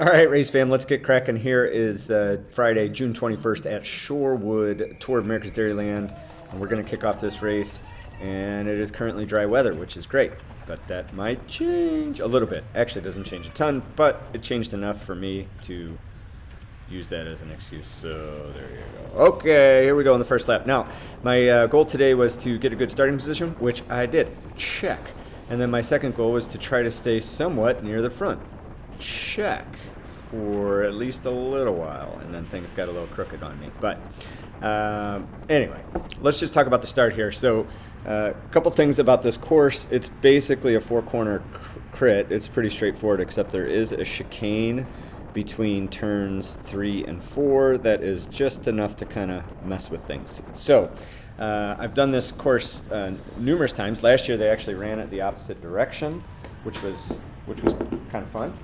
All right, race fam, let's get cracking. Here is Friday, June 21st at Shorewood, Tour of America's Dairyland, and we're going to kick off this race. And it is currently dry weather, which is great, but that might change a little bit. Actually, it doesn't change a ton, but it changed enough for me to use that as an excuse. So there you go. Okay, here we go on the first lap. Now, my goal today was to get a good starting position, which I did. Check. And then my second goal was to try to stay somewhat near the front. Check. For at least a little while, and then things got a little crooked on me. But anyway, let's just talk about the start here. So a couple things about this course. It's basically a four-corner crit. It's pretty straightforward, except there is a chicane between turns 3 and 4 that is just enough to kind of mess with things. So I've done this course numerous times. Last year they actually ran it the opposite direction, which was kind of fun.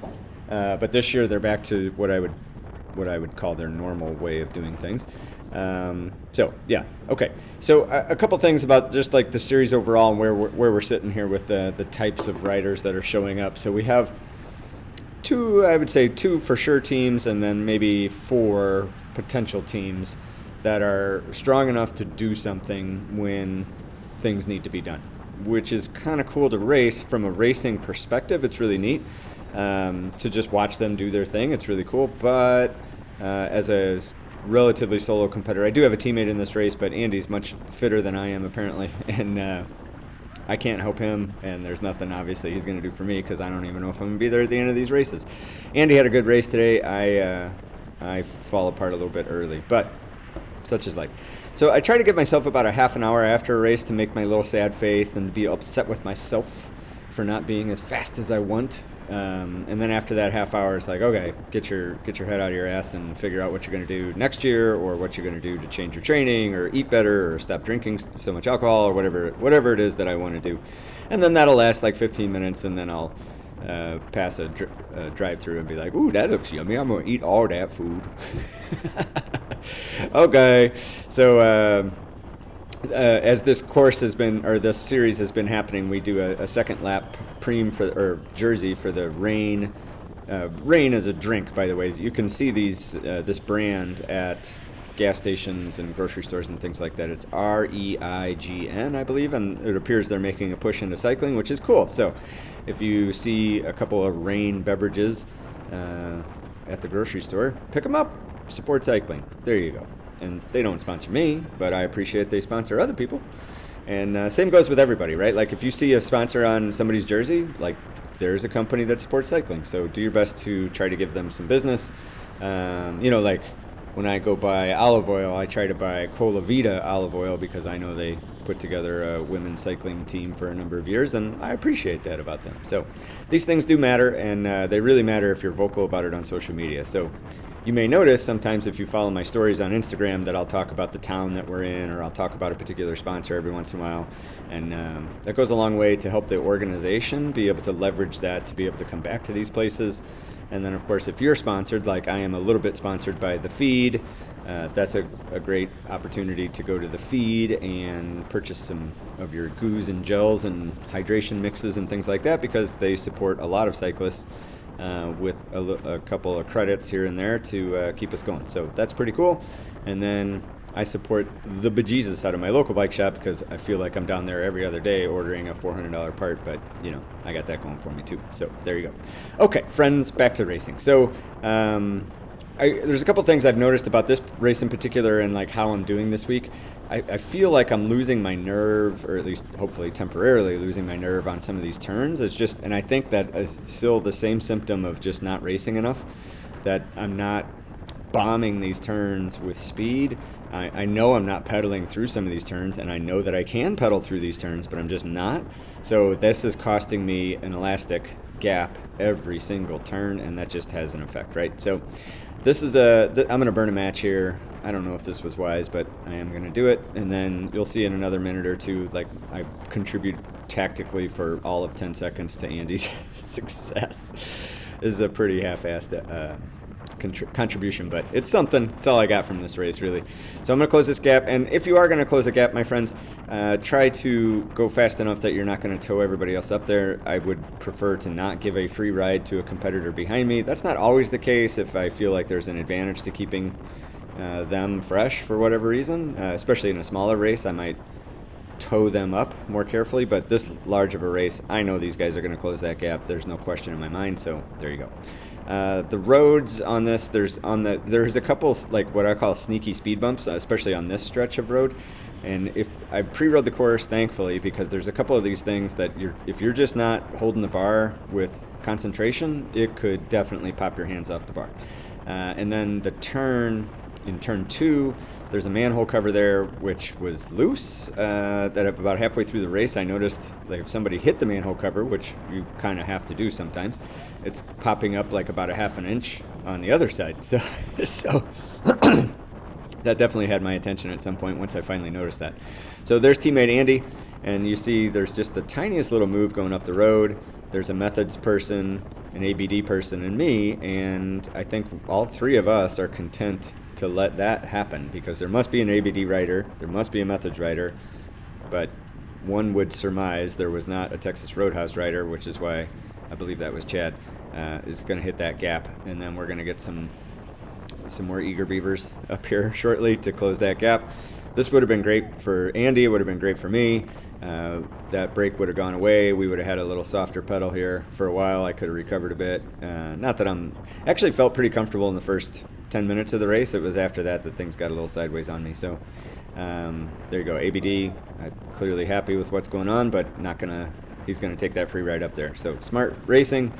But this year they're back to what I would call their normal way of doing things. So yeah, okay. So a couple things about just like the series overall and where we're sitting here with the types of riders that are showing up. So we have two for sure teams, and then maybe 4 potential teams that are strong enough to do something when things need to be done, which is kind of cool to race from a racing perspective. It's really neat. To just watch them do their thing. It's really cool. But as a relatively solo competitor, I do have a teammate in this race, but Andy's much fitter than I am apparently, and I can't help him, and there's nothing obviously he's going to do for me because I don't even know if I'm going to be there at the end of these races. Andy had a good race today. I fall apart a little bit early, but such is life. So I try to give myself about a half an hour after a race to make my little sad face and be upset with myself for not being as fast as I want. And then after that half hour, it's like, okay, get your head out of your ass and figure out what you're going to do next year, or what you're going to do to change your training, or eat better, or stop drinking so much alcohol, or whatever it is that I want to do. And then that'll last like 15 minutes, and then I'll pass a drive-through and be like, ooh, that looks yummy. I'm going to eat all that food. Okay, so as this course has been, or this series has been happening, we do a second lap preem or jersey for the Rain. Rain is a drink, by the way. You can see this brand at gas stations and grocery stores and things like that. It's REIGN, I believe, and it appears they're making a push into cycling, which is cool. So if you see a couple of Rain beverages at the grocery store, pick them up. Support cycling. There you go. And they don't sponsor me, but I appreciate they sponsor other people. And same goes with everybody, right? Like if you see a sponsor on somebody's jersey, like there's a company that supports cycling. So do your best to try to give them some business. Like when I go buy olive oil, I try to buy Cola Vita olive oil because I know they put together a women's cycling team for a number of years, and I appreciate that about them. So these things do matter, and they really matter if you're vocal about it on social media. So you may notice sometimes if you follow my stories on Instagram that I'll talk about the town that we're in, or I'll talk about a particular sponsor every once in a while. And that goes a long way to help the organization be able to leverage that to be able to come back to these places. And then, of course, if you're sponsored, like I am a little bit sponsored by The Feed, that's a great opportunity to go to The Feed and purchase some of your goos and gels and hydration mixes and things like that, because they support a lot of cyclists. With a couple of credits here and there to keep us going. So that's pretty cool. And then I support the bejesus out of my local bike shop because I feel like I'm down there every other day ordering a $400 part, but I got that going for me too. So there you go. Okay, friends, back to racing. So there's a couple things I've noticed about this race in particular and like how I'm doing this week. I feel like I'm losing my nerve, or at least hopefully temporarily losing my nerve on some of these turns. It's just, and I think that is still the same symptom of just not racing enough, that I'm not bombing these turns with speed. I know I'm not pedaling through some of these turns, and I know that I can pedal through these turns, but I'm just not. So this is costing me an elastic gap every single turn, and that just has an effect, right? So this is I'm going to burn a match here. I don't know if this was wise, but I am going to do it. And then you'll see in another minute or two, like I contribute tactically for all of 10 seconds to Andy's success. This is a pretty half-assed contribution, but it's something. It's all I got from this race, really. So I'm going to close this gap, and if you are going to close a gap, my friends, try to go fast enough that you're not going to tow everybody else up there. I would prefer to not give a free ride to a competitor behind me. That's not always the case if I feel like there's an advantage to keeping them fresh for whatever reason, especially in a smaller race. I might tow them up more carefully, but this large of a race, I know these guys are going to close that gap. There's no question in my mind, so there you go. The roads on this, there's a couple like what I call sneaky speed bumps, especially on this stretch of road. And if I pre-rode the course, thankfully, because there's a couple of these things that if you're just not holding the bar with concentration, it could definitely pop your hands off the bar. And then the turn, in turn 2, there's a manhole cover there which was loose. That about halfway through the race, I noticed like if somebody hit the manhole cover, which you kind of have to do sometimes, it's popping up like about a half an inch on the other side. So that definitely had my attention at some point once I finally noticed that. So there's teammate Andy, and you see there's just the tiniest little move going up the road. There's a methods person, an ABD person, and me, and I think all three of us are content to let that happen, because there must be an ABD rider, there must be a methods rider, but one would surmise there was not a Texas Roadhouse rider, which is why I believe that was Chad, is going to hit that gap, and then we're going to get some more eager beavers up here shortly to close that gap. This would have been great for Andy, it would have been great for me. That brake would have gone away. We would have had a little softer pedal here for a while. I could have recovered a bit. Not that actually felt pretty comfortable in the first 10 minutes of the race. It was after that things got a little sideways on me. So there you go. ABD, I'm clearly happy with what's going on, but he's gonna take that free ride up there. So smart racing,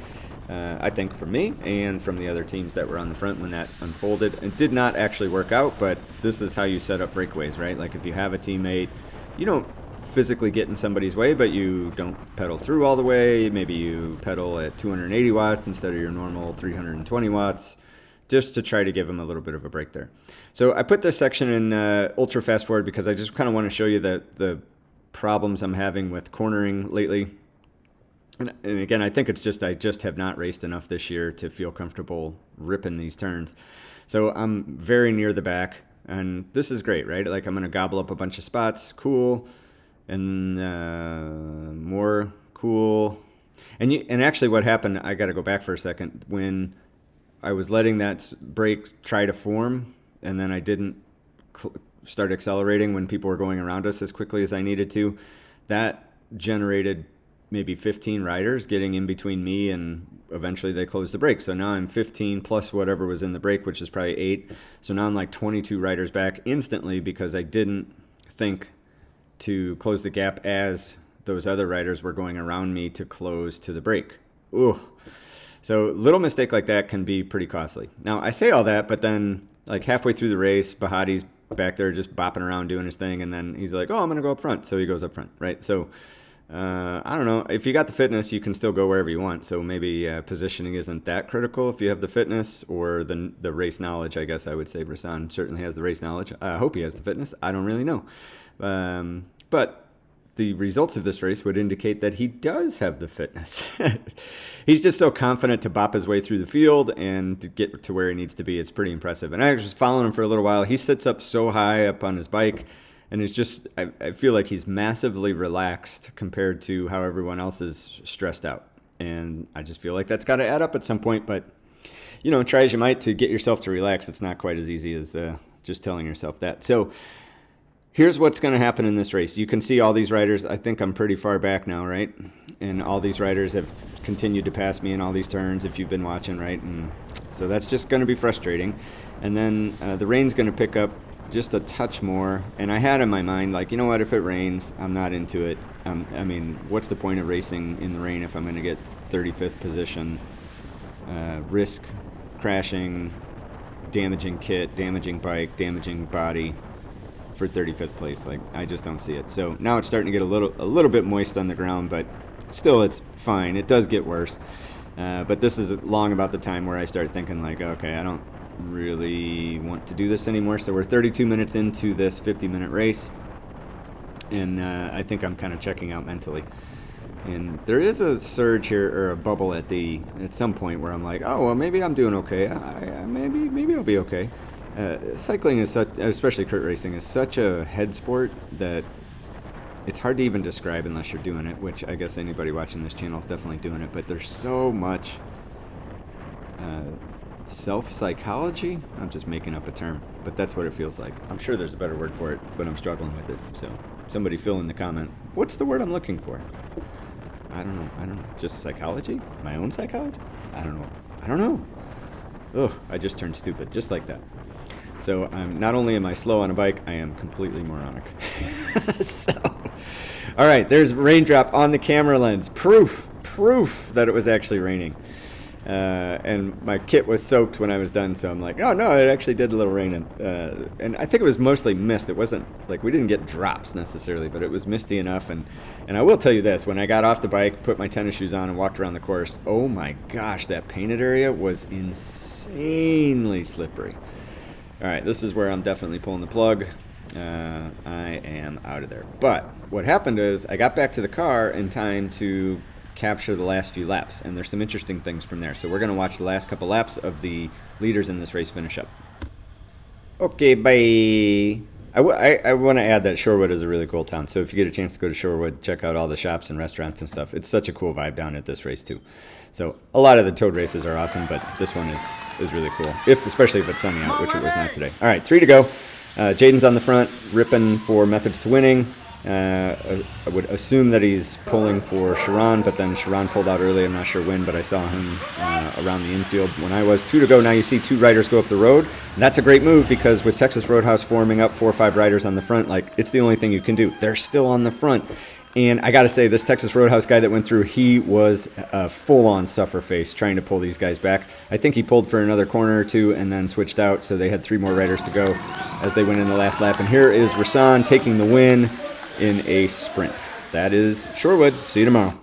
I think, from me and from the other teams that were on the front when that unfolded. It did not actually work out, but this is how you set up breakaways, right? Like if you have a teammate, you don't physically get in somebody's way, but you don't pedal through all the way. Maybe you pedal at 280 watts instead of your normal 320 watts, just to try to give them a little bit of a break there. So I put this section in ultra fast forward because I just kind of want to show you the problems I'm having with cornering lately. And again, I think it's just I just have not raced enough this year to feel comfortable ripping these turns. So I'm very near the back, and this is great, right? Like I'm going to gobble up a bunch of spots, cool, and more cool. And actually what happened, I got to go back for a second, when I was letting that brake try to form, and then I didn't start accelerating when people were going around us as quickly as I needed to, that generated maybe 15 riders getting in between me, and eventually they closed the brake. So now I'm 15 plus whatever was in the brake, which is probably 8. So now I'm like 22 riders back instantly because I didn't think to close the gap as those other riders were going around me to close to the brake. Ooh. So little mistake like that can be pretty costly. Now I say all that, but then like halfway through the race, Bahati's back there just bopping around doing his thing, and then he's like, oh, I'm going to go up front. So he goes up front, right? So I don't know. If you got the fitness, you can still go wherever you want. So maybe positioning isn't that critical if you have the fitness or the race knowledge. I guess I would say Rasan certainly has the race knowledge. I hope he has the fitness. I don't really know. But the results of this race would indicate that he does have the fitness. He's just so confident to bop his way through the field and to get to where he needs to be. It's pretty impressive. And I was just following him for a little while. He sits up so high up on his bike, and it's just, I feel like he's massively relaxed compared to how everyone else is stressed out. And I just feel like that's got to add up at some point. But, you know, try as you might to get yourself to relax. It's not quite as easy as just telling yourself that. So here's what's going to happen in this race. You can see all these riders. I think I'm pretty far back now, right? And all these riders have continued to pass me in all these turns if you've been watching, right? And so that's just going to be frustrating. And then the rain's going to pick up just a touch more. And I had in my mind, like, you know what, if it rains, I'm not into it. I mean, what's the point of racing in the rain if I'm going to get 35th position, risk crashing, damaging kit, damaging bike, damaging body for 35th place? Like, I just don't see it. So now it's starting to get a little bit moist on the ground, but still it's fine. It does get worse. But this is long about the time where I start thinking like, okay, I don't really want to do this anymore. So we're 32 minutes into this 50-minute race, and I think I'm kind of checking out mentally. And there is a surge here, or a bubble at some point where I'm like, oh well, maybe I'm doing okay. Maybe I'll be okay. Cycling is such, especially kart racing, is such a head sport that it's hard to even describe unless you're doing it. Which I guess anybody watching this channel is definitely doing it. But there's so much self-psychology. I'm just making up a term, but that's what it feels like. I'm sure there's a better word for it, but I'm struggling with it. So somebody fill in the comment. What's the word I'm looking for? I don't know. Just psychology? My own psychology? I don't know. Ugh, I just turned stupid, just like that. So not only am I slow on a bike, I am completely moronic. So, all right, there's raindrop on the camera lens. Proof that it was actually raining. And my kit was soaked when I was done, so I'm like, oh no, it actually did a little rain. And I think it was mostly mist. It wasn't like we didn't get drops necessarily, but it was misty enough. And I will tell you this, when I got off the bike, put my tennis shoes on and walked around the course, oh my gosh, that painted area was insanely slippery. All right, this is where I'm definitely pulling the plug. I am out of there. But what happened is I got back to the car in time to capture the last few laps, and there's some interesting things from there. So we're going to watch the last couple laps of the leaders in this race finish up. Okay, bye. I want to add that Shorewood is a really cool town. So if you get a chance to go to Shorewood, check out all the shops and restaurants and stuff. It's such a cool vibe down at this race too. So a lot of the Toad races are awesome, but this one is really cool, especially if it's sunny out, which it was not today. All right, 3 to go. Jaden's on the front, ripping for methods to winning. I would assume that he's pulling for Sharon, but then Sharon pulled out early. I'm not sure when, but I saw him around the infield when I was. 2 to go. Now you see 2 riders go up the road. And that's a great move because with Texas Roadhouse forming up 4 or 5 riders on the front, like it's the only thing you can do. They're still on the front. And I got to say, this Texas Roadhouse guy that went through, he was a full-on suffer face trying to pull these guys back. I think he pulled for another corner or 2 and then switched out, so they had 3 more riders to go as they went in the last lap. And here is Rasan taking the win in a sprint. That is Shorewood. See you tomorrow.